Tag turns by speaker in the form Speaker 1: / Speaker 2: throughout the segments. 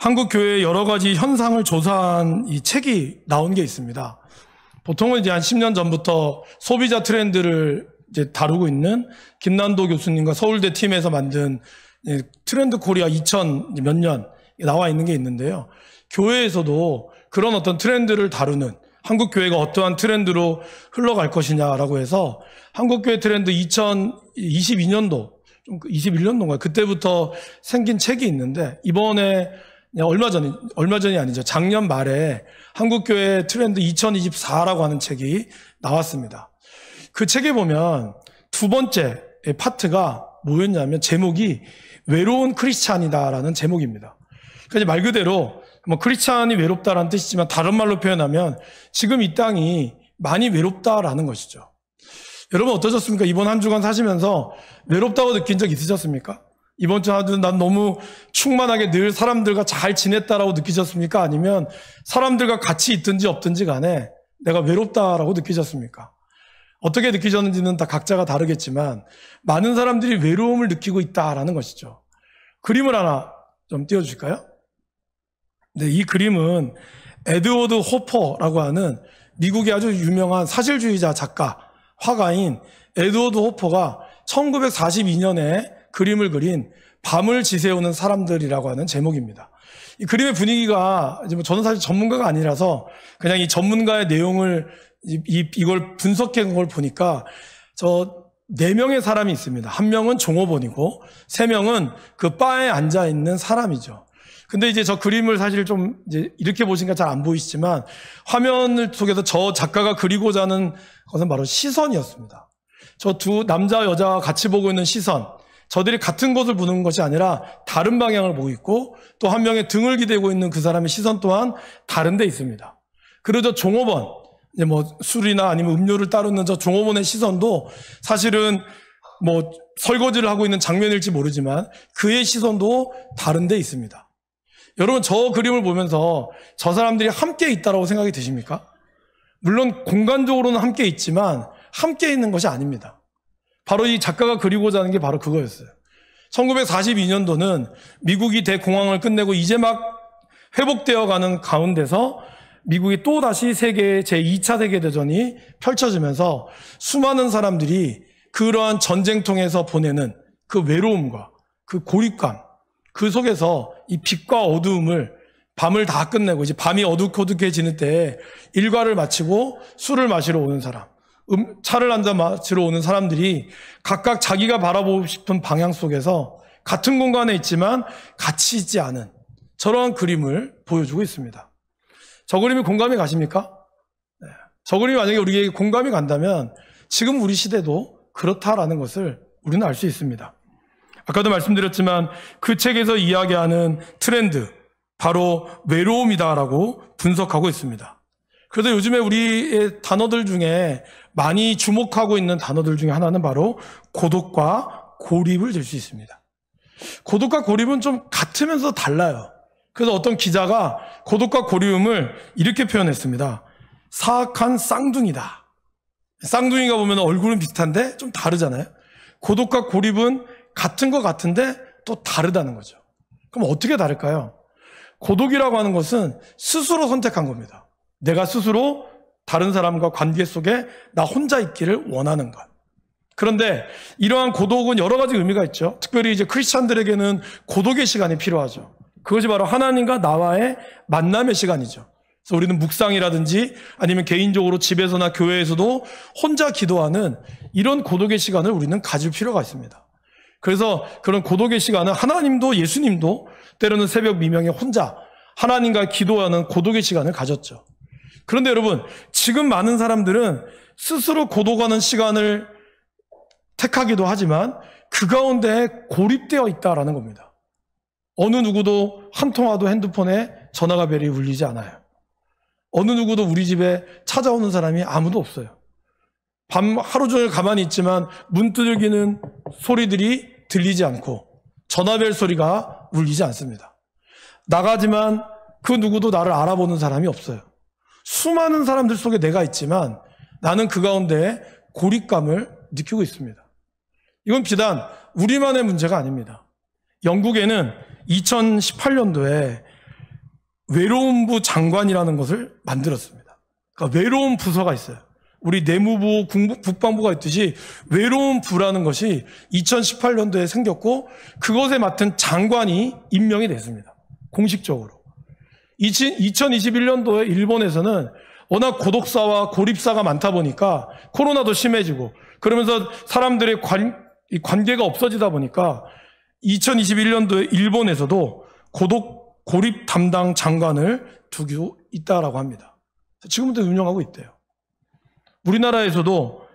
Speaker 1: 한국 교회의 여러 가지 현상을 조사한 이 책이 나온 게 있습니다. 보통은 이제 한 10년 전부터 소비자 트렌드를 이제 다루고 있는 김난도 교수님과 서울대 팀에서 만든 트렌드 코리아 2000 몇 년 나와 있는 게 있는데요. 교회에서도 그런 어떤 트렌드를 다루는, 한국 교회가 어떠한 트렌드로 흘러갈 것이냐라고 해서 한국 교회 트렌드 2022년도, 21년도인가요? 그때부터 생긴 책이 있는데, 이번에 얼마 전이 아니죠. 작년 말에 한국교회 트렌드 2024라고 하는 책이 나왔습니다. 그 책에 보면 두 번째 파트가 뭐였냐면, 제목이 외로운 크리스찬이다라는 제목입니다. 그러니까 말 그대로 뭐 크리스찬이 외롭다라는 뜻이지만, 다른 말로 표현하면 지금 이 땅이 많이 외롭다라는 것이죠. 여러분 어떠셨습니까? 이번 한 주간 사시면서 외롭다고 느낀 적 있으셨습니까? 이번 주 하루 난 너무 충만하게 늘 사람들과 잘 지냈다라고 느끼셨습니까? 아니면 사람들과 같이 있든지 없든지 간에 내가 외롭다라고 느끼셨습니까? 어떻게 느끼셨는지는 다 각자가 다르겠지만 많은 사람들이 외로움을 느끼고 있다라는 것이죠. 그림을 하나 좀 띄워주실까요? 네, 이 그림은 에드워드 호퍼라고 하는 미국의 아주 유명한 사실주의자 작가, 화가인 에드워드 호퍼가 1942년에 그림을 그린 밤을 지새우는 사람들이라고 하는 제목입니다. 이 그림의 분위기가, 저는 사실 전문가가 아니라서 그냥 이 전문가의 내용을 이걸 분석한 걸 보니까 저 4명의 사람이 있습니다. 1명은 종업원이고 3명은 그 바에 앉아 있는 사람이죠. 근데 이제 저 그림을 사실 좀 이제 이렇게 보시니까 잘 안 보이시지만, 화면을 속에서 저 작가가 그리고자 하는 것은 바로 시선이었습니다. 저 두 남자 여자가 같이 보고 있는 시선, 저들이 같은 곳을 보는 것이 아니라 다른 방향을 보고 있고, 또 한 명의 등을 기대고 있는 그 사람의 시선 또한 다른 데 있습니다. 그리고 저 종업원, 이제 뭐 술이나 아니면 음료를 따르는 저 종업원의 시선도 사실은 뭐 설거지를 하고 있는 장면일지 모르지만 그의 시선도 다른 데 있습니다. 여러분 저 그림을 보면서 저 사람들이 함께 있다라고 생각이 드십니까? 물론 공간적으로는 함께 있지만 함께 있는 것이 아닙니다. 바로 이 작가가 그리고자 하는 게 바로 그거였어요. 1942년도는 미국이 대공황을 끝내고 이제 막 회복되어 가는 가운데서 미국이 또다시 세계의 제2차 세계대전이 펼쳐지면서 수많은 사람들이 그러한 전쟁통에서 보내는 그 외로움과 그 고립감, 그 속에서 이 빛과 어두움을, 밤을 다 끝내고 이제 밤이 어둑어둑해지는 때에 일과를 마치고 술을 마시러 오는 사람, 차를 한잔 마시러 오는 사람들이 각각 자기가 바라보고 싶은 방향 속에서 같은 공간에 있지만 같이 있지 않은 저러한 그림을 보여주고 있습니다. 저 그림이 공감이 가십니까? 네. 저 그림이 만약에 우리에게 공감이 간다면 지금 우리 시대도 그렇다라는 것을 우리는 알 수 있습니다. 아까도 말씀드렸지만 그 책에서 이야기하는 트렌드, 바로 외로움이다라고 분석하고 있습니다. 그래서 요즘에 우리의 단어들 중에 많이 주목하고 있는 단어들 중에 하나는 바로 고독과 고립을 들 수 있습니다. 고독과 고립은 좀 같으면서 달라요. 그래서 어떤 기자가 고독과 고리움을 이렇게 표현했습니다. 사악한 쌍둥이다. 쌍둥이가 보면 얼굴은 비슷한데 좀 다르잖아요. 고독과 고립은 같은 것 같은데 또 다르다는 거죠. 그럼 어떻게 다를까요? 고독이라고 하는 것은 스스로 선택한 겁니다. 내가 스스로 다른 사람과 관계 속에 나 혼자 있기를 원하는 것. 그런데 이러한 고독은 여러 가지 의미가 있죠. 특별히 이제 크리스찬들에게는 고독의 시간이 필요하죠. 그것이 바로 하나님과 나와의 만남의 시간이죠. 그래서 우리는 묵상이라든지 아니면 개인적으로 집에서나 교회에서도 혼자 기도하는 이런 고독의 시간을 우리는 가질 필요가 있습니다. 그래서 그런 고독의 시간은 하나님도 예수님도 때로는 새벽 미명에 혼자 하나님과 기도하는 고독의 시간을 가졌죠. 그런데 여러분, 지금 많은 사람들은 스스로 고독하는 시간을 택하기도 하지만 그 가운데 고립되어 있다라는 겁니다. 어느 누구도 한 통화도 핸드폰에 전화가 벨이 울리지 않아요. 어느 누구도 우리 집에 찾아오는 사람이 아무도 없어요. 밤 하루 종일 가만히 있지만 문 두들기는 소리들이 들리지 않고 전화벨 소리가 울리지 않습니다. 나가지만 그 누구도 나를 알아보는 사람이 없어요. 수많은 사람들 속에 내가 있지만 나는 그 가운데 고립감을 느끼고 있습니다. 이건 비단 우리만의 문제가 아닙니다. 영국에는 2018년도에 외로움부 장관이라는 것을 만들었습니다. 그러니까 외로움 부서가 있어요. 우리 내무부, 국방부가 있듯이 외로움 부라는 것이 2018년도에 생겼고 그것에 맡은 장관이 임명이 됐습니다. 공식적으로. 2021년도에 일본에서는 워낙 고독사와 고립사가 많다 보니까 코로나도 심해지고 그러면서 사람들의 관계가 없어지다 보니까 2021년도에 일본에서도 고립 담당 장관을 두고 있다라고 합니다. 지금도 운영하고 있대요. 우리나라에서도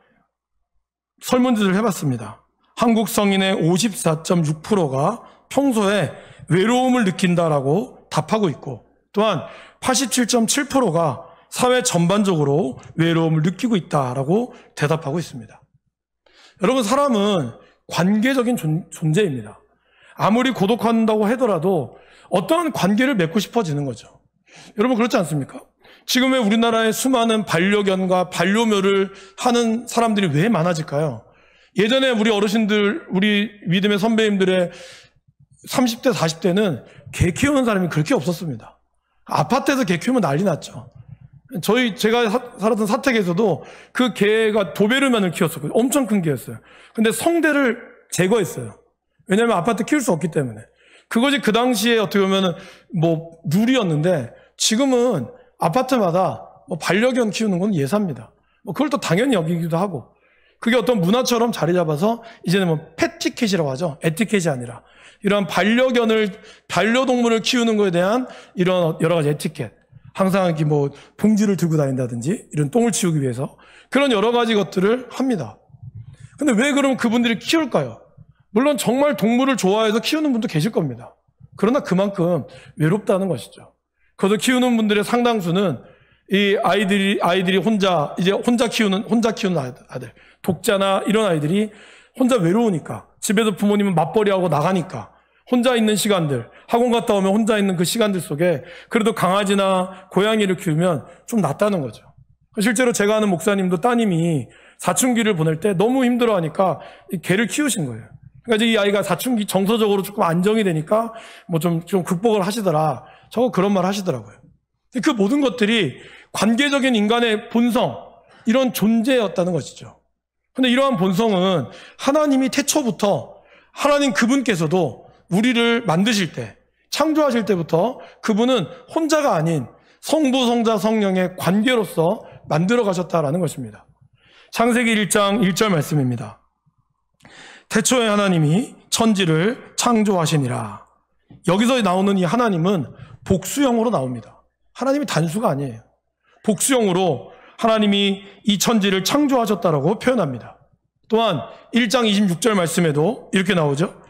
Speaker 1: 설문조사를 해봤습니다. 한국 성인의 54.6%가 평소에 외로움을 느낀다라고 답하고 있고 또한 87.7%가 사회 전반적으로 외로움을 느끼고 있다라고 대답하고 있습니다. 여러분, 사람은 관계적인 존재입니다. 아무리 고독한다고 하더라도 어떠한 관계를 맺고 싶어지는 거죠. 여러분, 그렇지 않습니까? 지금의 우리나라의 수많은 반려견과 반려묘를 하는 사람들이 왜 많아질까요? 예전에 우리 어르신들, 우리 믿음의 선배님들의 30대, 40대는 개 키우는 사람이 그렇게 없었습니다. 아파트에서 개 키우면 난리 났죠. 제가 살았던 사택에서도 그 개가 도베르만을 키웠었거든요. 엄청 큰 개였어요. 근데 성대를 제거했어요. 왜냐하면 아파트 키울 수 없기 때문에. 그것이 그 당시에 어떻게 보면은 룰이었는데 지금은 아파트마다 반려견 키우는 건 예사입니다. 그걸 또 당연히 여기기도 하고 그게 어떤 문화처럼 자리 잡아서 이제는 패티켓이라고 하죠. 에티켓이 아니라 이런 반려동물을 키우는 것에 대한 이런 여러 가지 에티켓. 항상 이렇게 봉지를 들고 다닌다든지 이런 똥을 치우기 위해서 그런 여러 가지 것들을 합니다. 근데 왜 그럼 그분들이 키울까요? 물론 정말 동물을 좋아해서 키우는 분도 계실 겁니다. 그러나 그만큼 외롭다는 것이죠. 그래서 키우는 분들의 상당수는 이 아이들이 혼자 키우는 아들, 독자나 이런 아이들이 혼자 외로우니까 집에서 부모님은 맞벌이하고 나가니까 혼자 있는 시간들, 학원 갔다 오면 혼자 있는 그 시간들 속에 그래도 강아지나 고양이를 키우면 좀 낫다는 거죠. 실제로 제가 아는 목사님도 따님이 사춘기를 보낼 때 너무 힘들어하니까 개를 키우신 거예요. 그러니까 이 아이가 사춘기 정서적으로 조금 안정이 되니까 좀 극복을 하시더라. 그런 말 하시더라고요. 그 모든 것들이 관계적인 인간의 본성, 이런 존재였다는 것이죠. 근데 이러한 본성은 하나님이 태초부터 하나님 그분께서도 우리를 만드실 때, 창조하실 때부터 그분은 혼자가 아닌 성부, 성자, 성령의 관계로서 만들어 가셨다라는 것입니다. 창세기 1장 1절 말씀입니다. 태초에 하나님이 천지를 창조하시니라. 여기서 나오는 이 하나님은 복수형으로 나옵니다. 하나님이 단수가 아니에요. 복수형으로 하나님이 이 천지를 창조하셨다라고 표현합니다. 또한 1장 26절 말씀에도 이렇게 나오죠.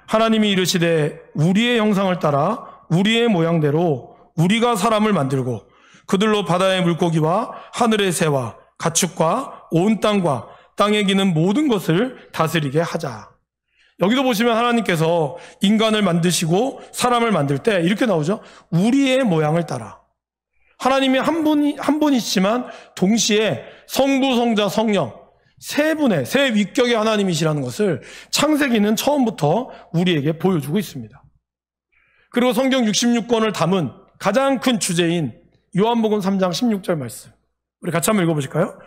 Speaker 1: 하나님이 이르시되 우리의 형상을 따라 우리의 모양대로 우리가 사람을 만들고 그들로 바다의 물고기와 하늘의 새와 가축과 온 땅과 땅에 기는 모든 것을 다스리게 하자. 여기도 보시면 하나님께서 인간을 만드시고 사람을 만들 때 이렇게 나오죠. 우리의 모양을 따라. 하나님이 한 분이시지만 동시에 성부, 성자, 성령 세 위격의 하나님이시라는 것을 창세기는 처음부터 우리에게 보여주고 있습니다. 그리고 성경 66권을 담은 가장 큰 주제인 요한복음 3장 16절 말씀, 우리 같이 한번 읽어보실까요?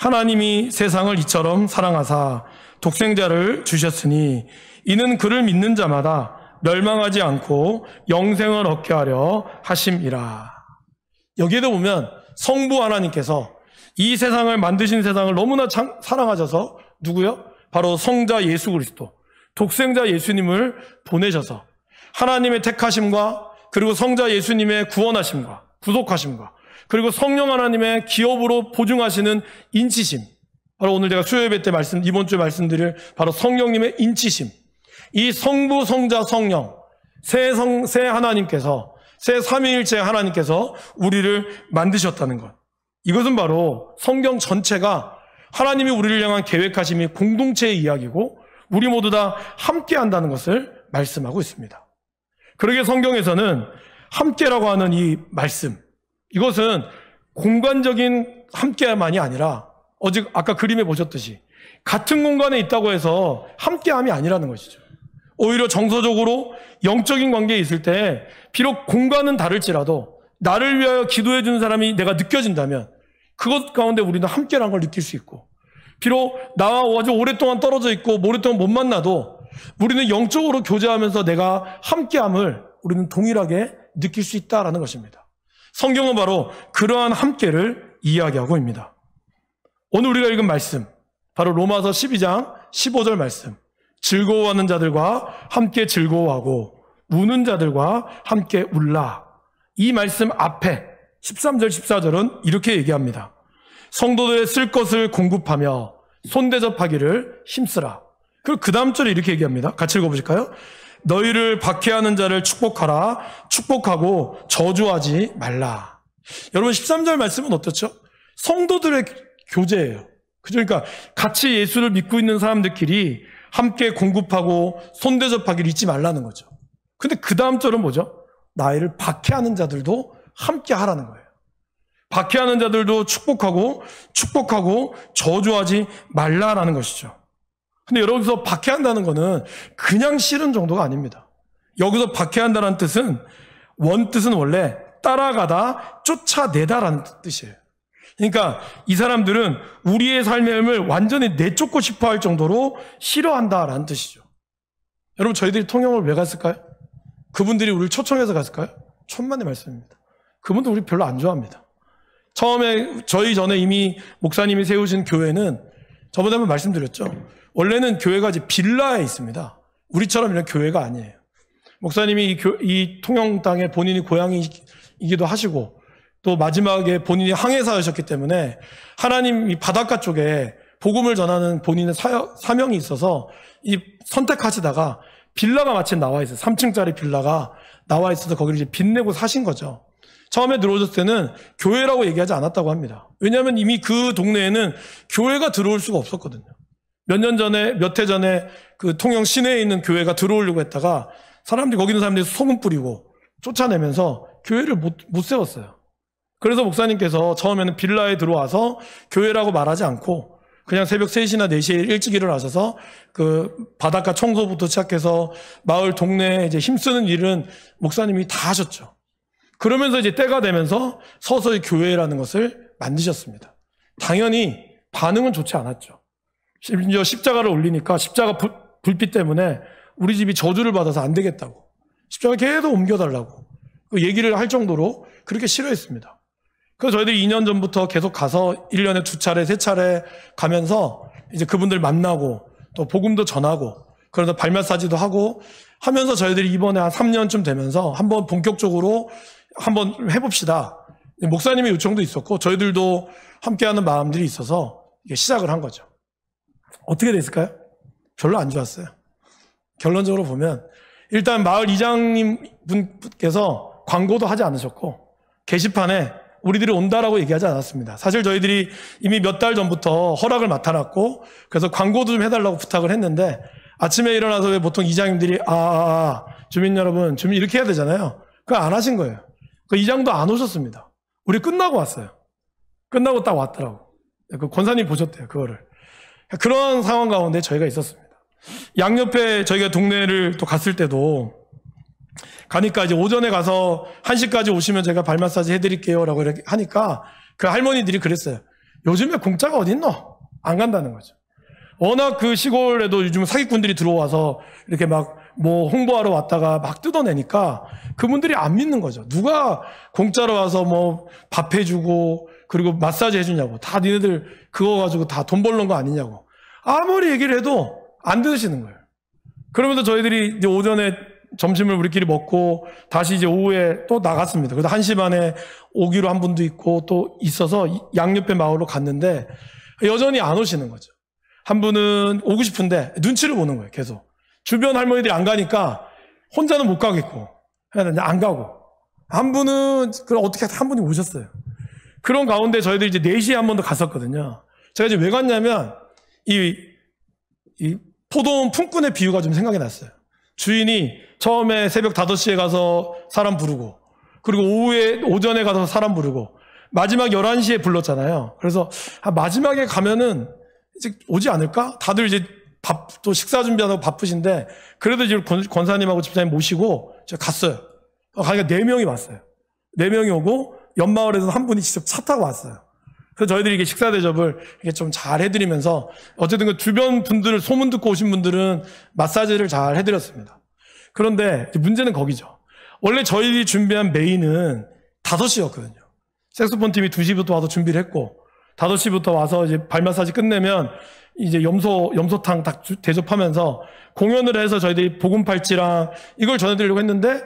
Speaker 1: 하나님이 세상을 이처럼 사랑하사 독생자를 주셨으니 이는 그를 믿는 자마다 멸망하지 않고 영생을 얻게 하려 하심이라. 여기에도 보면 성부 하나님께서 이 세상을 만드신 세상을 너무나 사랑하셔서 누구요? 바로 성자 예수 그리스도, 독생자 예수님을 보내셔서 하나님의 택하심과 그리고 성자 예수님의 구원하심과 구속하심과 그리고 성령 하나님의 기업으로 보증하시는 인치심, 바로 오늘 제가 수요예배 때 이번 주에 말씀드릴 바로 성령님의 인치심, 이 성부, 성자, 성령 세 하나님께서, 세 삼위일체 하나님께서 우리를 만드셨다는 것, 이것은 바로 성경 전체가 하나님이 우리를 향한 계획하심이 공동체의 이야기고 우리 모두 다 함께 한다는 것을 말씀하고 있습니다. 그러게 성경에서는 함께라고 하는 이 말씀, 이것은 공간적인 함께만이 아니라 아까 그림에 보셨듯이 같은 공간에 있다고 해서 함께함이 아니라는 것이죠. 오히려 정서적으로 영적인 관계에 있을 때 비록 공간은 다를지라도 나를 위하여 기도해 주는 사람이 내가 느껴진다면 그것 가운데 우리는 함께라는 걸 느낄 수 있고, 비록 나와 아주 오랫동안 떨어져 있고 오랫동안 못 만나도 우리는 영적으로 교제하면서 내가 함께함을 우리는 동일하게 느낄 수 있다라는 것입니다. 성경은 바로 그러한 함께를 이야기하고 있습니다. 오늘 우리가 읽은 말씀, 바로 로마서 12장 15절 말씀, 즐거워하는 자들과 함께 즐거워하고 우는 자들과 함께 울라. 이 말씀 앞에 13절 14절은 이렇게 얘기합니다. 성도들의 쓸 것을 공급하며 손대접하기를 힘쓰라. 그리고 그 다음 절에 이렇게 얘기합니다. 같이 읽어보실까요? 너희를 박해하는 자를 축복하라. 축복하고 저주하지 말라. 여러분 13절 말씀은 어떻죠? 성도들의 교제예요. 그러니까 같이 예수를 믿고 있는 사람들끼리 함께 공급하고 손대접하기를 잊지 말라는 거죠. 근데 그 다음 절은 뭐죠? 나이를 박해하는 자들도 함께 하라는 거예요. 박해하는 자들도 축복하고 저주하지 말라라는 것이죠. 근데 여기서 박해한다는 거는 그냥 싫은 정도가 아닙니다. 여기서 박해한다는 뜻은, 원뜻은 원래 따라가다, 쫓아내다라는 뜻이에요. 그러니까 이 사람들은 우리의 삶의 삶을 완전히 내쫓고 싶어 할 정도로 싫어한다라는 뜻이죠. 여러분, 저희들이 통영을 왜 갔을까요? 그분들이 우리를 초청해서 갔을까요? 천만의 말씀입니다. 그분도 우리 별로 안 좋아합니다. 처음에 저희 전에 이미 목사님이 세우신 교회는 저번에 한번 말씀드렸죠. 원래는 교회가 이제 빌라에 있습니다. 우리처럼 이런 교회가 아니에요. 목사님이 이 통영 땅에 본인이 고향이기도 하시고 또 마지막에 본인이 항해사였기 때문에 하나님 이 바닷가 쪽에 복음을 전하는 본인의 사명이 있어서 이 선택하시다가 빌라가 마침 나와 있어요. 3층짜리 빌라가 나와 있어서 거기를 이제 빚내고 사신 거죠. 처음에 들어오셨을 때는 교회라고 얘기하지 않았다고 합니다. 왜냐하면 이미 그 동네에는 교회가 들어올 수가 없었거든요. 몇 해 전에 그 통영 시내에 있는 교회가 들어오려고 했다가 사람들이, 거기 있는 사람들이 소문 뿌리고 쫓아내면서 교회를 못 세웠어요. 그래서 목사님께서 처음에는 빌라에 들어와서 교회라고 말하지 않고 그냥 새벽 3시나 4시에 일찍 일어나셔서 그 바닷가 청소부터 시작해서 마을 동네에 이제 힘쓰는 일은 목사님이 다 하셨죠. 그러면서 이제 때가 되면서 서서히 교회라는 것을 만드셨습니다. 당연히 반응은 좋지 않았죠. 심지어 십자가를 올리니까 십자가 불빛 때문에 우리 집이 저주를 받아서 안 되겠다고, 십자가 계속 옮겨달라고 그 얘기를 할 정도로 그렇게 싫어했습니다. 그래서 저희들이 2년 전부터 계속 가서 1년에 2차례, 3차례 가면서 이제 그분들 만나고 또 복음도 전하고 그러다 발 마사지도 하고 하면서 저희들이 이번에 한 3년쯤 되면서 한번 본격적으로 한번 해봅시다. 목사님의 요청도 있었고 저희들도 함께하는 마음들이 있어서 이게 시작을 한 거죠. 어떻게 됐을까요? 별로 안 좋았어요. 결론적으로 보면 일단 마을 이장님 분께서 광고도 하지 않으셨고 게시판에 우리들이 온다라고 얘기하지 않았습니다. 사실 저희들이 이미 몇 달 전부터 허락을 맡아놨고 그래서 광고도 좀 해달라고 부탁을 했는데 아침에 일어나서 왜 보통 이장님들이 주민 여러분, 주민 이렇게 해야 되잖아요. 그거 안 하신 거예요. 그 이장도 안 오셨습니다. 우리 끝나고 왔어요. 끝나고 딱 왔더라고. 그 권사님 보셨대요, 그거를. 그런 상황 가운데 저희가 있었습니다. 양옆에 저희가 동네를 또 갔을 때도 가니까 이제 오전에 가서 1시까지 오시면 제가 발 마사지 해드릴게요 라고 이렇게 하니까 그 할머니들이 그랬어요. 요즘에 공짜가 어딨노? 안 간다는 거죠. 워낙 그 시골에도 요즘 사기꾼들이 들어와서 이렇게 막 뭐 홍보하러 왔다가 막 뜯어내니까 그분들이 안 믿는 거죠. 누가 공짜로 와서 뭐 밥 해주고 그리고 마사지 해주냐고. 다 니네들 그거 가지고 다 돈 벌는 거 아니냐고. 아무리 얘기를 해도 안 들으시는 거예요. 그러면서 저희들이 이제 오전에 점심을 우리끼리 먹고 다시 이제 오후에 또 나갔습니다. 그래서 1시 반에 오기로 한 분도 있고 또 있어서 양옆에 마을로 갔는데 여전히 안 오시는 거죠. 한 분은 오고 싶은데 눈치를 보는 거예요. 계속. 주변 할머니들이 안 가니까 혼자는 못 가겠고 안 가고. 한 분은 그럼 어떻게 한 분이 오셨어요. 그런 가운데 저희들이 이제 4시에 한 번 더 갔었거든요. 제가 이제 왜 갔냐면 이 포도원 품꾼의 비유가 좀 생각이 났어요. 주인이 처음에 새벽 5시에 가서 사람 부르고 그리고 오전에 가서 사람 부르고 마지막 11시에 불렀잖아요. 그래서 마지막에 가면은 이제 오지 않을까? 다들 이제 또 식사 준비하고 바쁘신데 그래도 이제 권사님하고 집사님 모시고 제가 갔어요. 가니까 4명이 왔어요. 4명이 오고 옆마을에서 한 분이 직접 차 타고 왔어요. 그래서 저희들이 이게 식사 대접을 이게 좀 잘 해드리면서 어쨌든 그 주변 분들 소문 듣고 오신 분들은 마사지를 잘 해드렸습니다. 그런데 문제는 거기죠. 원래 저희들이 준비한 메인은 5시였거든요. 색소폰 팀이 2시부터 와서 준비를 했고 5시부터 와서 이제 발 마사지 끝내면 이제 염소탕 딱 대접하면서 공연을 해서 저희들이 복음팔찌랑 이걸 전해드리려고 했는데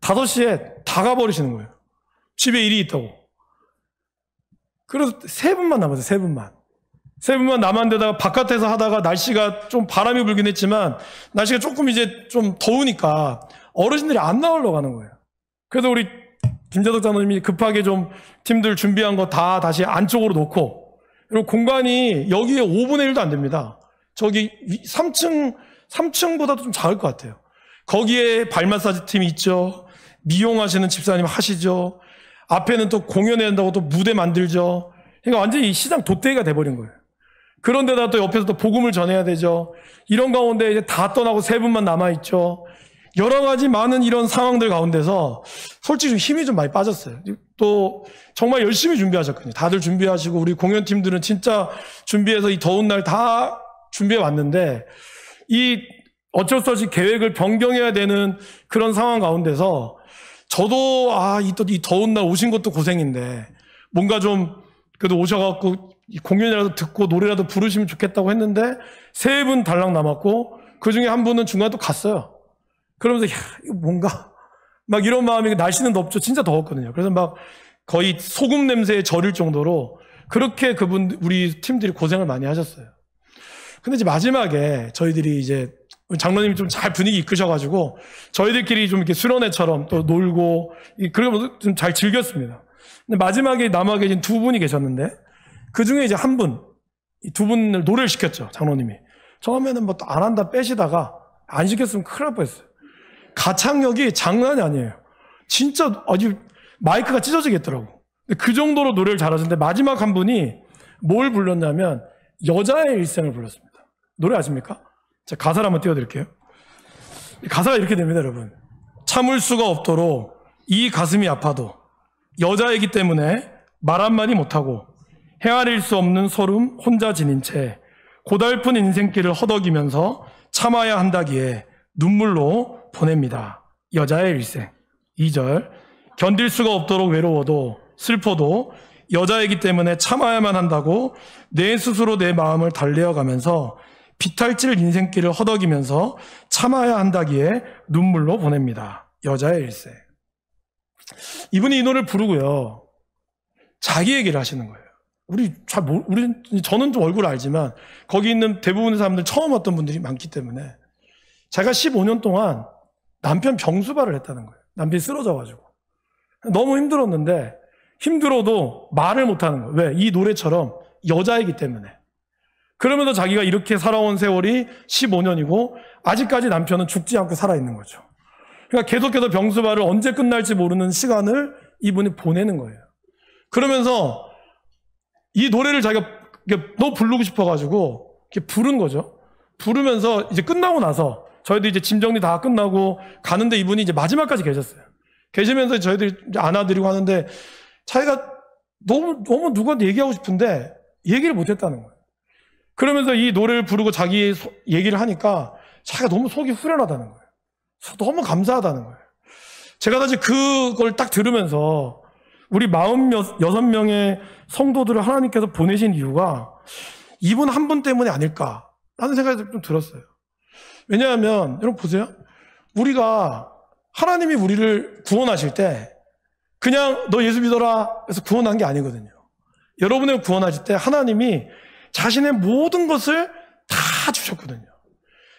Speaker 1: 5시에 다 가버리시는 거예요. 집에 일이 있다고. 그래서 3분만 남았어요. 3분만 남았는데다가 바깥에서 하다가 날씨가 좀 바람이 불긴 했지만 날씨가 조금 이제 좀 더우니까 어르신들이 안 나오려고 하는 거예요. 그래서 우리 김재덕 장로님이 급하게 좀 팀들 준비한 거 다 다시 안쪽으로 놓고, 그리고 공간이 여기에 5분의 1도 안 됩니다. 저기 3층보다도 좀 작을 것 같아요. 거기에 발 마사지 팀이 있죠. 미용하시는 집사님 하시죠. 앞에는 또 공연해야 한다고 또 무대 만들죠. 그러니까 완전히 시장 돛대기가 돼버린 거예요. 그런데다 또 옆에서 또 복음을 전해야 되죠. 이런 가운데 이제 다 떠나고 3분만 남아있죠. 여러 가지 많은 이런 상황들 가운데서 솔직히 좀 힘이 좀 많이 빠졌어요. 또 정말 열심히 준비하셨거든요. 다들 준비하시고 우리 공연팀들은 진짜 준비해서 이 더운 날 다 준비해 왔는데 이 어쩔 수 없이 계획을 변경해야 되는 그런 상황 가운데서 저도 이 더운 날 오신 것도 고생인데 뭔가 좀 그래도 오셔갖고 공연이라도 듣고 노래라도 부르시면 좋겠다고 했는데 3분 달랑 남았고 그 중에 한 분은 중간에 또 갔어요. 그러면서 이거 뭔가 막 이런 마음이, 날씨는 덥죠. 진짜 더웠거든요. 그래서 막 거의 소금 냄새에 절일 정도로 그렇게 우리 팀들이 고생을 많이 하셨어요. 근데 이제 마지막에 저희들이 이제 장로님이 좀 잘 분위기 이끄셔가지고 저희들끼리 좀 이렇게 수련회처럼 또 놀고 그리고 좀 잘 즐겼습니다. 근데 마지막에 남아 계신 2분이 계셨는데 그 중에 이제 한 분, 이 2분을 노래를 시켰죠. 장로님이. 처음에는 뭐 또 안 한다 빼시다가 안 시켰으면 큰일 날 뻔했어요. 가창력이 장난이 아니에요. 진짜 아주 마이크가 찢어지겠더라고. 그 정도로 노래를 잘하셨는데 마지막 한 분이 뭘 불렀냐면 여자의 일생을 불렀습니다. 노래 아십니까? 자, 가사를 한번 띄워드릴게요. 가사가 이렇게 됩니다, 여러분. 참을 수가 없도록 이 가슴이 아파도 여자이기 때문에 말 한마디 못하고 헤아릴 수 없는 소름 혼자 지닌 채 고달픈 인생길을 허덕이면서 참아야 한다기에 눈물로 보냅니다. 여자의 일생. 2절. 견딜 수가 없도록 외로워도 슬퍼도 여자이기 때문에 참아야만 한다고 내 스스로 내 마음을 달래어가면서 비탈질 인생길을 허덕이면서 참아야 한다기에 눈물로 보냅니다. 여자의 일생. 이분이 이 노래를 부르고요. 자기 얘기를 하시는 거예요. 저는 좀 얼굴을 알지만 거기 있는 대부분의 사람들 처음 왔던 분들이 많기 때문에 제가 15년 동안 남편 병수발을 했다는 거예요. 남편이 쓰러져가지고. 너무 힘들었는데 힘들어도 말을 못하는 거예요. 왜? 이 노래처럼 여자이기 때문에. 그러면서 자기가 이렇게 살아온 세월이 15년이고 아직까지 남편은 죽지 않고 살아있는 거죠. 그러니까 계속해서 병수발을 언제 끝날지 모르는 시간을 이분이 보내는 거예요. 그러면서 이 노래를 자기가 너무 부르고 싶어가지고 이렇게 부른 거죠. 부르면서 이제 끝나고 나서 저희도 이제 짐 정리 다 끝나고 가는데 이분이 이제 마지막까지 계셨어요. 계시면서 저희들이 안아드리고 하는데 자기가 너무 누구한테 얘기하고 싶은데 얘기를 못했다는 거예요. 그러면서 이 노래를 부르고 자기 얘기를 하니까 자기가 너무 속이 후련하다는 거예요. 너무 감사하다는 거예요. 제가 사실 그걸 딱 들으면서 우리 46명의 성도들을 하나님께서 보내신 이유가 이분 한 분 때문이 아닐까라는 생각이 좀 들었어요. 왜냐하면 여러분 보세요. 우리가 하나님이 우리를 구원하실 때 그냥 너 예수 믿어라 해서 구원한 게 아니거든요. 여러분을 구원하실 때 하나님이 자신의 모든 것을 다 주셨거든요.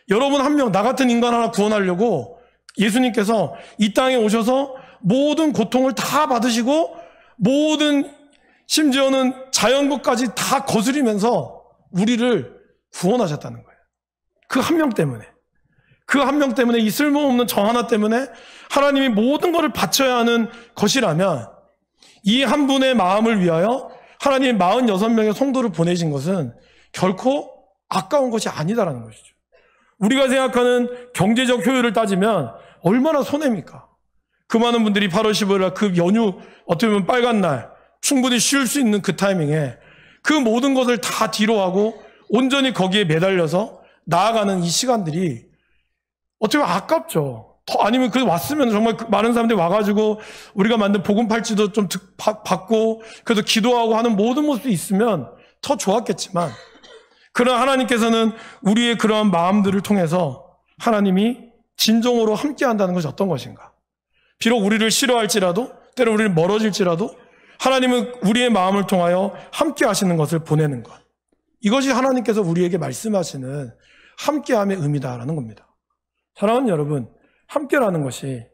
Speaker 1: 여러분 한 명, 나 같은 인간 하나 구원하려고 예수님께서 이 땅에 오셔서 모든 고통을 다 받으시고 모든 심지어는 자연국까지 다 거스리면서 우리를 구원하셨다는 거예요. 그 한 명 때문에. 그 한 명 때문에 이 쓸모없는 저 하나 때문에 하나님이 모든 것을 바쳐야 하는 것이라면 이 한 분의 마음을 위하여 하나님이 46명의 성도를 보내신 것은 결코 아까운 것이 아니다라는 것이죠. 우리가 생각하는 경제적 효율을 따지면 얼마나 손해입니까? 그 많은 분들이 8월 15일 그 연휴, 어떻게 보면 빨간 날, 충분히 쉴 수 있는 그 타이밍에 그 모든 것을 다 뒤로 하고 온전히 거기에 매달려서 나아가는 이 시간들이 어떻게 보면 아깝죠. 아니면 그 왔으면 정말 많은 사람들이 와가지고 우리가 만든 복음 팔찌도 좀 받고 그래서 기도하고 하는 모든 모습이 있으면 더 좋았겠지만, 그러나 하나님께서는 우리의 그러한 마음들을 통해서 하나님이 진정으로 함께 한다는 것이 어떤 것인가. 비록 우리를 싫어할지라도, 때로 우리를 멀어질지라도 하나님은 우리의 마음을 통하여 함께 하시는 것을 보내는 것. 이것이 하나님께서 우리에게 말씀하시는 함께함의 의미다라는 겁니다. 사랑하는 여러분, 함께라는 것이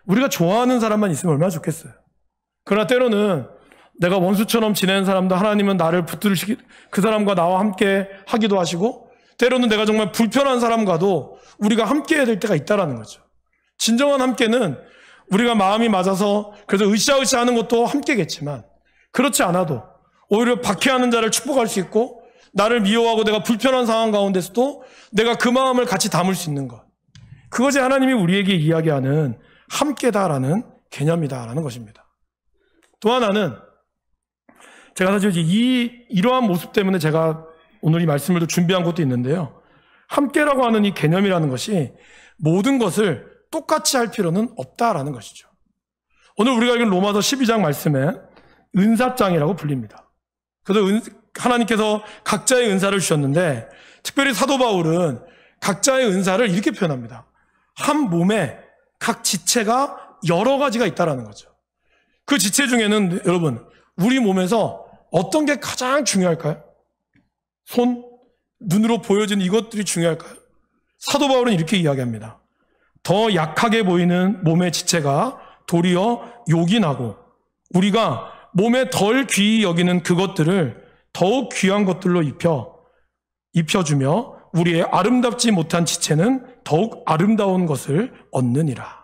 Speaker 1: 우리가 좋아하는 사람만 있으면 얼마나 좋겠어요. 그러나 때로는 내가 원수처럼 지내는 사람도 하나님은 나를 붙들으시기, 그 사람과 나와 함께 하기도 하시고, 때로는 내가 정말 불편한 사람과도 우리가 함께 해야 될 때가 있다라는 거죠. 진정한 함께는 우리가 마음이 맞아서 그래서 으쌰으쌰 하는 것도 함께겠지만, 그렇지 않아도 오히려 박해하는 자를 축복할 수 있고, 나를 미워하고 내가 불편한 상황 가운데서도 내가 그 마음을 같이 담을 수 있는 것. 그것이 하나님이 우리에게 이야기하는 함께다라는 개념이다라는 것입니다. 또 하나는, 제가 사실 이러한 모습 때문에 제가 오늘 이 말씀을 또 준비한 것도 있는데요. 함께라고 하는 이 개념이라는 것이 모든 것을 똑같이 할 필요는 없다라는 것이죠. 오늘 우리가 읽은 로마서 12장 말씀에 은사장이라고 불립니다. 그래서 하나님께서 각자의 은사를 주셨는데, 특별히 사도 바울은 각자의 은사를 이렇게 표현합니다. 한 몸에 각 지체가 여러 가지가 있다라는 거죠. 그 지체 중에는 여러분, 우리 몸에서 어떤 게 가장 중요할까요? 손, 눈으로 보여지는 이것들이 중요할까요? 사도 바울은 이렇게 이야기합니다. 더 약하게 보이는 몸의 지체가 도리어 요긴하고, 우리가 몸에 덜 귀히 여기는 그것들을 더욱 귀한 것들로 입혀주며 우리의 아름답지 못한 지체는 더욱 아름다운 것을 얻느니라.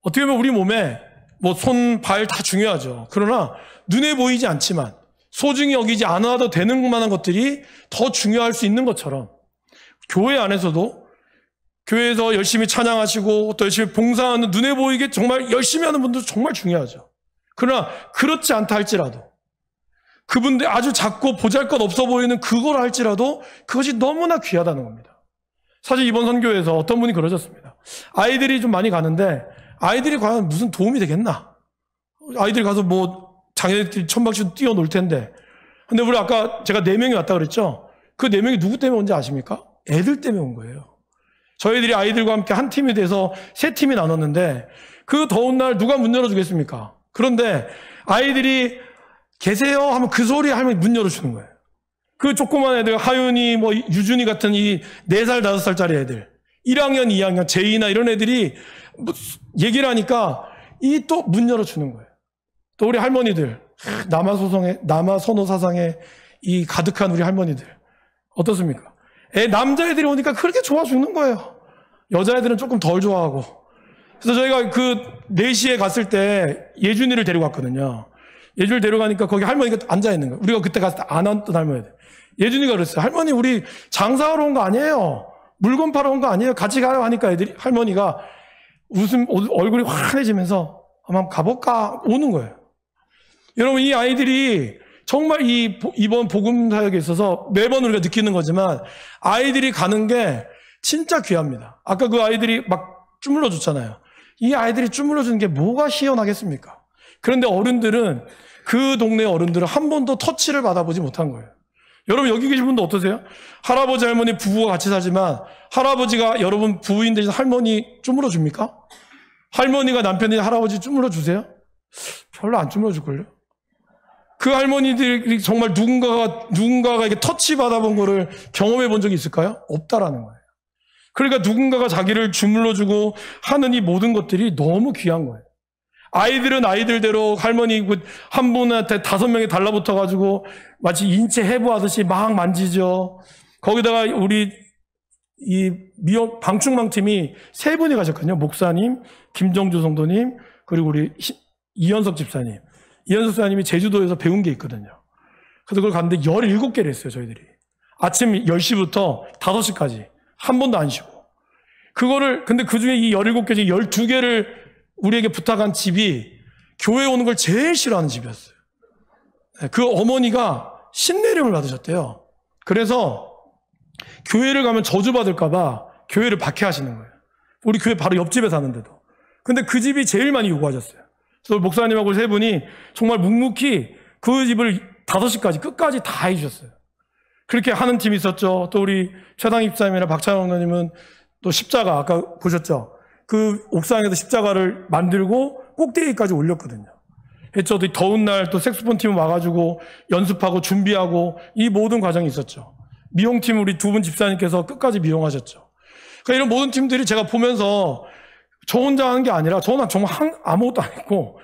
Speaker 1: 어떻게 보면 우리 몸에 뭐 손, 발 다 중요하죠. 그러나 눈에 보이지 않지만 소중히 여기지 않아도 되는 만한 것들이 더 중요할 수 있는 것처럼, 교회 안에서도 교회에서 열심히 찬양하시고 또 열심히 봉사하는, 눈에 보이게 정말 열심히 하는 분들 정말 중요하죠. 그러나 그렇지 않다 할지라도, 그분들 아주 작고 보잘것없어 보이는 그걸 할지라도 그것이 너무나 귀하다는 겁니다. 사실 이번 선교에서 어떤 분이 그러셨습니다. 아이들이 좀 많이 가는데 아이들이 과연 무슨 도움이 되겠나? 아이들이 가서 뭐 자기네들끼리 천박씩 뛰어놀 텐데. 근데 우리 아까 제가 4명이 왔다 그랬죠? 그 4명이 누구 때문에 온지 아십니까? 애들 때문에 온 거예요. 저희들이 아이들과 함께 한 팀이 돼서 3팀이 나눴는데, 그 더운 날 누가 문 열어주겠습니까? 그런데 아이들이 계세요 하면 그 소리에 할머니 문 열어주는 거예요. 그 조그만 애들, 하윤이, 뭐 유준이 같은 이 4살, 5살짜리 애들, 1학년, 2학년, 제2나 이런 애들이 뭐 얘기를 하니까 이 또 문 열어주는 거예요. 또 우리 할머니들, 남아선호 사상에 이 가득한 우리 할머니들 어떻습니까? 남자애들이 오니까 그렇게 좋아 죽는 거예요. 여자애들은 조금 덜 좋아하고. 그래서 저희가 그 4시에 갔을 때 예준이를 데리고 갔거든요. 예준이를 데려가니까 거기 할머니가 앉아있는 거예요. 우리가 그때 갔을 때 안 왔던 할머니들. 예준이가 그랬어요. 할머니, 우리 장사하러 온 거 아니에요. 물건 팔러 온 거 아니에요. 같이 가요 하니까 할머니가 얼굴이 환해지면서 한번 가볼까 오는 거예요. 여러분, 이 아이들이 정말 이번 복음 사역에 있어서 매번 우리가 느끼는 거지만 아이들이 가는 게 진짜 귀합니다. 아까 그 아이들이 막 주물러 줬잖아요. 이 아이들이 주물러 주는 게 뭐가 희한하겠습니까? 그런데 어른들은, 그 동네 어른들은 한 번도 터치를 받아보지 못한 거예요. 여러분, 여기 계신 분도 어떠세요? 할아버지, 할머니 부부가 같이 살지만 할아버지가 여러분 부인 대신 할머니 주물러 줍니까? 할머니가 남편이 할아버지 주물러 주세요? 별로 안 주물러 줄걸요? 그 할머니들이 정말 누군가가 이렇게 터치 받아본 거를 경험해 본 적이 있을까요? 없다라는 거예요. 그러니까 누군가가 자기를 주물러주고 하는 이 모든 것들이 너무 귀한 거예요. 아이들은 아이들대로 할머니 한 분한테 5명이 달라붙어가지고 마치 인체 해부하듯이 막 만지죠. 거기다가 우리 이 방충망팀이 3분이 가셨거든요. 목사님, 김정주 성도님, 그리고 우리 이현석 집사님. 이현석 집사님이 제주도에서 배운 게 있거든요. 그래서 그걸 갔는데 17개를 했어요, 저희들이. 아침 10시부터 5시까지. 한 번도 안 쉬고. 근데 그 중에 이 17개 중에 12개를 우리에게 부탁한 집이 교회에 오는 걸 제일 싫어하는 집이었어요. 그 어머니가 신내림을 받으셨대요. 그래서 교회를 가면 저주받을까봐 교회를 박해하시는 거예요. 우리 교회 바로 옆집에 사는데도. 근데 그 집이 제일 많이 요구하셨어요. 그래서 목사님하고 세 분이 정말 묵묵히 그 집을 5시까지 끝까지 다 해주셨어요. 그렇게 하는 팀이 있었죠. 또 우리 최당 입사님이나 박찬원 원장님은 또 십자가 아까 보셨죠. 그 옥상에서 십자가를 만들고 꼭대기까지 올렸거든요. 저도 더운 날 또 색소폰 팀 와가지고 연습하고 준비하고 이 모든 과정이 있었죠. 미용팀 우리 2분 집사님께서 끝까지 미용하셨죠. 그러니까 이런 모든 팀들이 제가 보면서 저 혼자 하는 게 아니라 저는 정말 아무것도 안 했고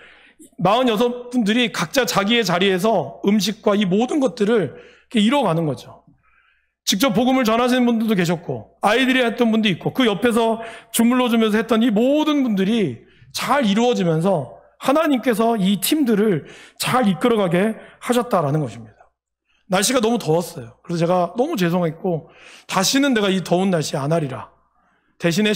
Speaker 1: 46분들이 각자 자기의 자리에서 음식과 이 모든 것들을 이뤄가는 거죠. 직접 복음을 전하시는 분들도 계셨고 아이들이 했던 분도 있고 그 옆에서 주물러 주면서 했던 이 모든 분들이 잘 이루어지면서 하나님께서 이 팀들을 잘 이끌어가게 하셨다라는 것입니다. 날씨가 너무 더웠어요. 그래서 제가 너무 죄송했고 다시는 내가 이 더운 날씨에 안 하리라. 대신에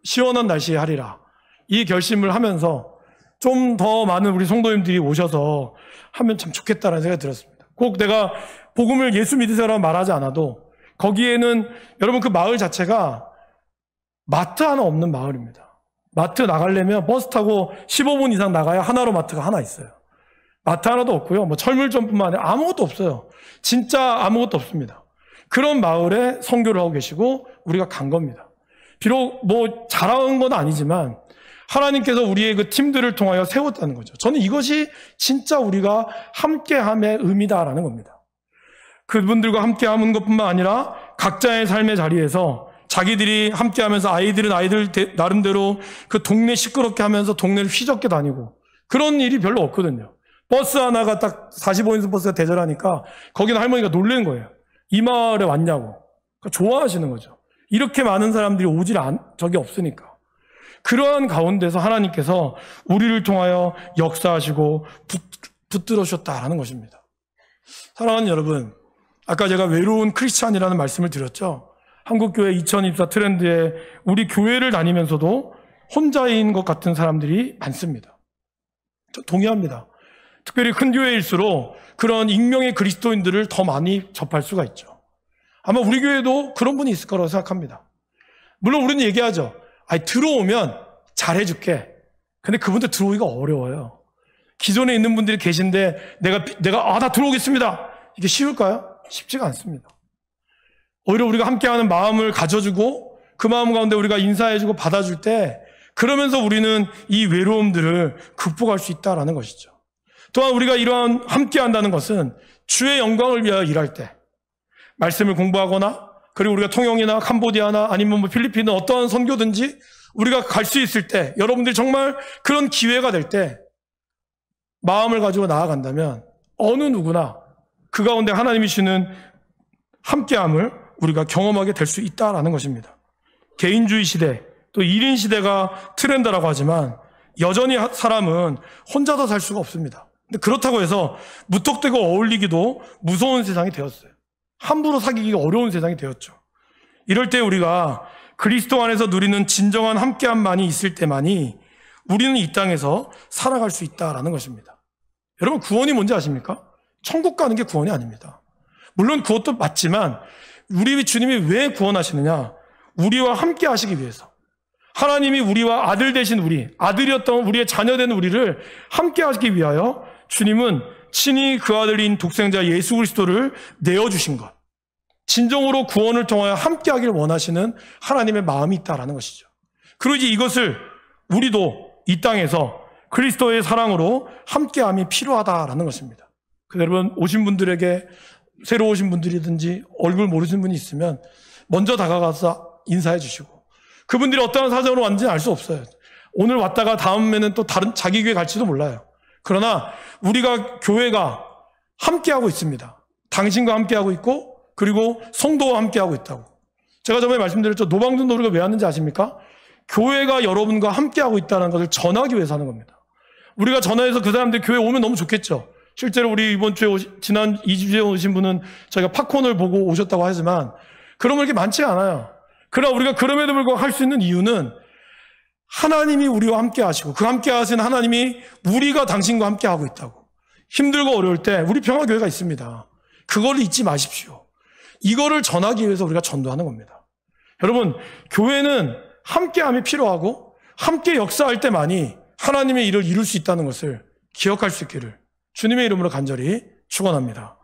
Speaker 1: 시원한 날씨에 하리라. 이 결심을 하면서 좀 더 많은 우리 성도님들이 오셔서 하면 참 좋겠다라는 생각이 들었습니다. 꼭 내가 복음을 예수 믿으세요라고 말하지 않아도 거기에는 여러분 그 마을 자체가 마트 하나 없는 마을입니다. 마트 나가려면 버스 타고 15분 이상 나가야 하나로 마트가 하나 있어요. 마트 하나도 없고요. 뭐 철물점뿐만 아니라 아무것도 없어요. 진짜 아무것도 없습니다. 그런 마을에 선교를 하고 계시고 우리가 간 겁니다. 비록 뭐 잘한 건 아니지만 하나님께서 우리의 그 팀들을 통하여 세웠다는 거죠. 저는 이것이 진짜 우리가 함께함의 의미다라는 겁니다. 그분들과 함께하는 것뿐만 아니라 각자의 삶의 자리에서 자기들이 함께하면서 아이들은 아이들 나름대로 그 동네 시끄럽게 하면서 동네를 휘젓게 다니고 그런 일이 별로 없거든요. 버스 하나가 딱 45인승 버스가 대절하니까 거기는 할머니가 놀라는 거예요. 이 마을에 왔냐고. 그러니까 좋아하시는 거죠. 이렇게 많은 사람들이 적이 없으니까. 그러한 가운데서 하나님께서 우리를 통하여 역사하시고 붙들어 주셨다라는 것입니다. 사랑하는 여러분, 아까 제가 외로운 크리스찬이라는 말씀을 드렸죠. 한국교회 2024 트렌드에 우리 교회를 다니면서도 혼자인 것 같은 사람들이 많습니다. 저 동의합니다. 특별히 큰 교회일수록 그런 익명의 그리스도인들을 더 많이 접할 수가 있죠. 아마 우리 교회도 그런 분이 있을 거라고 생각합니다. 물론 우리는 얘기하죠. 들어오면 잘해줄게. 근데 그분들 들어오기가 어려워요. 기존에 있는 분들이 계신데 나 들어오겠습니다. 이게 쉬울까요? 쉽지가 않습니다. 오히려 우리가 함께하는 마음을 가져주고 그 마음 가운데 우리가 인사해주고 받아줄 때 그러면서 우리는 이 외로움들을 극복할 수 있다는 것이죠. 또한 우리가 이러한 함께한다는 것은 주의 영광을 위하여 일할 때 말씀을 공부하거나 그리고 우리가 통영이나 캄보디아나 아니면 뭐 필리핀 어떠한 선교든지 우리가 갈 수 있을 때 여러분들이 정말 그런 기회가 될 때 마음을 가지고 나아간다면 어느 누구나 그 가운데 하나님이 주시는 함께함을 우리가 경험하게 될 수 있다는 것입니다. 개인주의 시대 또 1인 시대가 트렌드라고 하지만 여전히 사람은 혼자서 살 수가 없습니다. 근데 그렇다고 해서 무턱대고 어울리기도 무서운 세상이 되었어요. 함부로 사귀기가 어려운 세상이 되었죠. 이럴 때 우리가 그리스도 안에서 누리는 진정한 함께함만이 있을 때만이 우리는 이 땅에서 살아갈 수 있다는 것입니다. 여러분 구원이 뭔지 아십니까? 천국 가는 게 구원이 아닙니다. 물론 그것도 맞지만 우리 주님이 왜 구원하시느냐? 우리와 함께 하시기 위해서. 하나님이 우리와 아들 되신 아들이었던 우리의 자녀된 우리를 함께 하시기 위하여 주님은 친히 그 아들인 독생자 예수 그리스도를 내어주신 것. 진정으로 구원을 통하여 함께 하기를 원하시는 하나님의 마음이 있다는 것이죠. 그리고 이제 이것을 우리도 이 땅에서 그리스도의 사랑으로 함께함이 필요하다라는 것입니다. 그래서 여러분 오신 분들에게 새로 오신 분들이든지 얼굴 모르시는 분이 있으면 먼저 다가가서 인사해 주시고 그분들이 어떠한 사정으로 왔는지 알 수 없어요. 오늘 왔다가 다음에는 또 다른 자기 교회 갈지도 몰라요. 그러나 우리가 교회가 함께하고 있습니다. 당신과 함께하고 있고 그리고 성도와 함께하고 있다고. 제가 저번에 말씀드렸죠. 노방전도 우리가 왜 하는지 아십니까? 교회가 여러분과 함께하고 있다는 것을 전하기 위해서 하는 겁니다. 우리가 전화해서 그 사람들 교회 오면 너무 좋겠죠. 실제로 우리 이번 주에 지난 2주에 오신 분은 저희가 팝콘을 보고 오셨다고 하지만 그런 건 그렇게 많지 않아요. 그러나 우리가 그럼에도 불구하고 할 수 있는 이유는 하나님이 우리와 함께 하시고 그 함께 하신 하나님이 우리가 당신과 함께 하고 있다고. 힘들고 어려울 때 우리 평화교회가 있습니다. 그걸 잊지 마십시오. 이거를 전하기 위해서 우리가 전도하는 겁니다. 여러분, 교회는 함께함이 필요하고 함께 역사할 때만이 하나님의 일을 이룰 수 있다는 것을 기억할 수 있기를 주님의 이름으로 간절히 축원합니다.